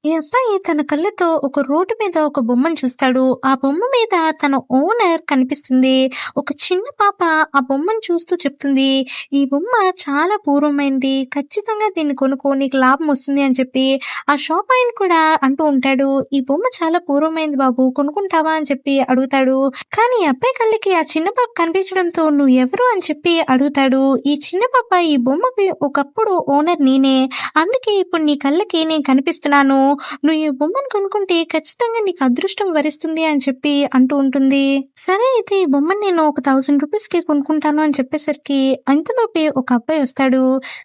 ఈ అబ్బాయి తన కళ్ళతో ఒక రోడ్డు మీద ఒక బొమ్మను చూస్తాడు. ఆ బొమ్మ మీద తన ఓనర్ కనిపిస్తుంది. ఒక చిన్న పాప ఆ బొమ్మను చూస్తూ చెప్తుంది, "ఈ బొమ్మ చాలా పూర్వమైంది. ఖచ్చితంగా దీన్ని కొనుక్కో, నీకు లాభం వస్తుంది" అని చెప్పి ఆ షాప్ ఆయన కూడా అంటూ ఉంటాడు. "ఈ బొమ్మ చాలా పూర్వమైంది బాబు, కొనుక్కుంటావా" అని చెప్పి అడుగుతాడు. కానీ ఈ అబ్బాయి కళ్ళకి ఆ చిన్న పాప కనిపించడంతో "నువ్వు ఎవరు" అని చెప్పి అడుగుతాడు. ఈ చిన్న పాప, "ఈ బొమ్మకి ఒకప్పుడు ఓనర్ నేనే. అందుకే ఇప్పుడు నీ కళ్ళకి నేను కనిపిస్తున్నాను. నువ్వు ఈ బొమ్మను కొనుక్కుంటే ఖచ్చితంగా నీకు అదృష్టం వరిస్తుంది" అని చెప్పి అంటూ ఉంటుంది. సరే అయితే ఈ బొమ్మను నేను ఒక 1000 రూపీస్కి కొనుక్కుంటాను అని చెప్పేసరికి అంతలోపే ఒక అబ్బాయి వస్తాడు.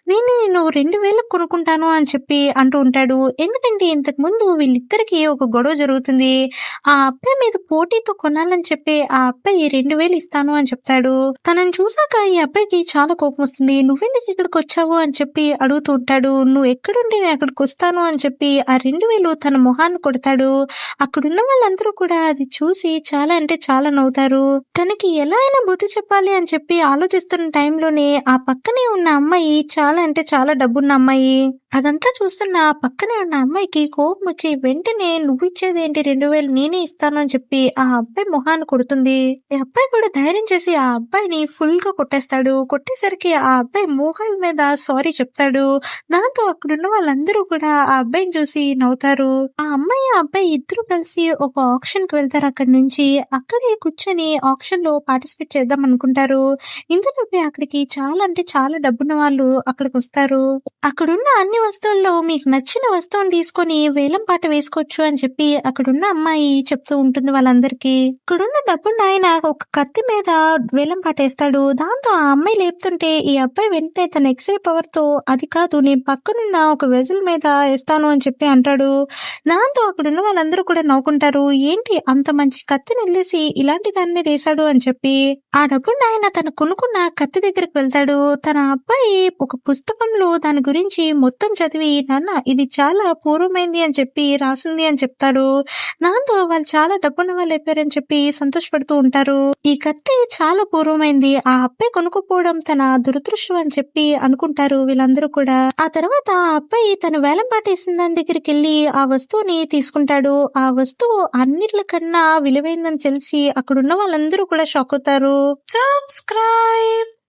నేను 2000 కొనుక్కుంటాను అని చెప్పి అంటూ ఉంటాడు. ఎందుకంటే ఇంతకు ముందు వీళ్ళిద్దరికి ఒక గొడవ జరుగుతుంది. ఆ అబ్బాయి మీద పోటీతో కొనాలని చెప్పి ఆ అబ్బాయి 2000 ఇస్తాను అని చెప్తాడు. తనని చూసాక ఈ అబ్బాయికి చాలా కోపం వస్తుంది. "నువ్వెందుకు ఇక్కడికి వచ్చావు" అని చెప్పి అడుగుతూ ఉంటాడు. "నువ్వు ఎక్కడుండి నేను అక్కడికి వస్తాను" అని చెప్పి ఆ 2000 తన మొహాన్ని కొడతాడు. అక్కడున్న వాళ్ళందరూ కూడా అది చూసి చాలా అంటే చాలా నవ్వుతారు. తనకి ఎలా అయినా బుద్ధి చెప్పాలి అని చెప్పి ఆలోచిస్తున్న టైంలోనే ఆ పక్కనే ఉన్న అమ్మాయి చాలా అంటే చాలా డబ్బున్న అమ్మాయి. అదంతా చూస్తున్న ఆ పక్కనే ఉన్న అమ్మాయికి కోపం వచ్చి వెంటనే, "నువ్వు ఇచ్చేదేంటి 2000, నేనే ఇస్తాను" అని చెప్పి ఆ అబ్బాయి మొహాన్ని కొడుతుంది. ఈ అబ్బాయి కూడా ధైర్యం చేసి ఆ అబ్బాయిని ఫుల్ గా కొట్టేస్తాడు. కొట్టేసరికి ఆ అబ్బాయి మోకాల మీద సారీ చెప్తాడు. దాంతో అక్కడున్న వాళ్ళందరూ కూడా ఆ అబ్బాయిని చూసి నవ్వుతారు. ఆ అమ్మాయి ఆ అబ్బాయి ఇద్దరు కలిసి ఒక ఆక్షన్ కి వెళ్తారు. అక్కడి నుంచి అక్కడే కూర్చొని ఆక్షన్ లో పార్టిసిపేట్ చేద్దాం అనుకుంటారు. ఇంతలోపే అక్కడికి చాలా అంటే చాలా డబ్బున్న వాళ్ళు అక్కడికి వస్తారు. అక్కడున్న అన్ని వస్తువుల్లో మీకు నచ్చిన వస్తువుని తీసుకొని వేలం పాట వేసుకోవచ్చు అని చెప్పి అక్కడున్న అమ్మాయి చెప్తూ ఉంటుంది వాళ్ళందరికీ. ఇక్కడున్న డబ్బున్న ఆయన ఒక కత్తి మీద వేలం పాట వేస్తాడు. దాంతో ఆ అమ్మాయి లేపుతుంటే ఈ అబ్బాయి వెంటనే తన ఎక్స్రే పవర్ తో, "అది కాదు, నేను పక్కనున్న ఒక వెజల్ మీద వేస్తాను" అని చెప్పి అంటాడు. దాంతో అక్కడున్న వాళ్ళందరూ కూడా నవ్వుకుంటారు. ఏంటి అంత మంచి కత్తిని వెళ్ళేసి ఇలాంటి దాని మీద వేశాడు అని చెప్పి. ఆ డబ్బున్న ఆయన తను కొనుక్కున్న కత్తి దగ్గరికి వెళ్తాడు. తన అబ్బాయి ఒక పుస్తకంలో దాని గురించి మొత్తం చదివి, "నాన్న, ఇది చాలా పూర్వమైంది అని చెప్పి రాసింది" అని చెప్తాడు. దాంతో వాళ్ళు చాలా డబ్బున్న వాళ్ళు అయిపోయారని చెప్పి సంతోషపడుతూ ఉంటారు. ఈ కత్తి చాలా పూర్వమైంది, ఆ అబ్బాయి కొనుక్కోపోవడం తన దురదృష్టం అని చెప్పి అనుకుంటారు వీళ్ళందరూ కూడా. ఆ తర్వాత ఆ అబ్బాయి తన వేలం పాట వేసిన దాని దగ్గరికి వెళ్ళి ఆ వస్తువుని తీసుకుంటాడు. ఆ వస్తువు అన్నిట్లకన్నా విలువైందని తెలిసి అక్కడున్న వాళ్ళందరూ కూడా షాక్ అవుతారు. సబ్స్క్రైబ్.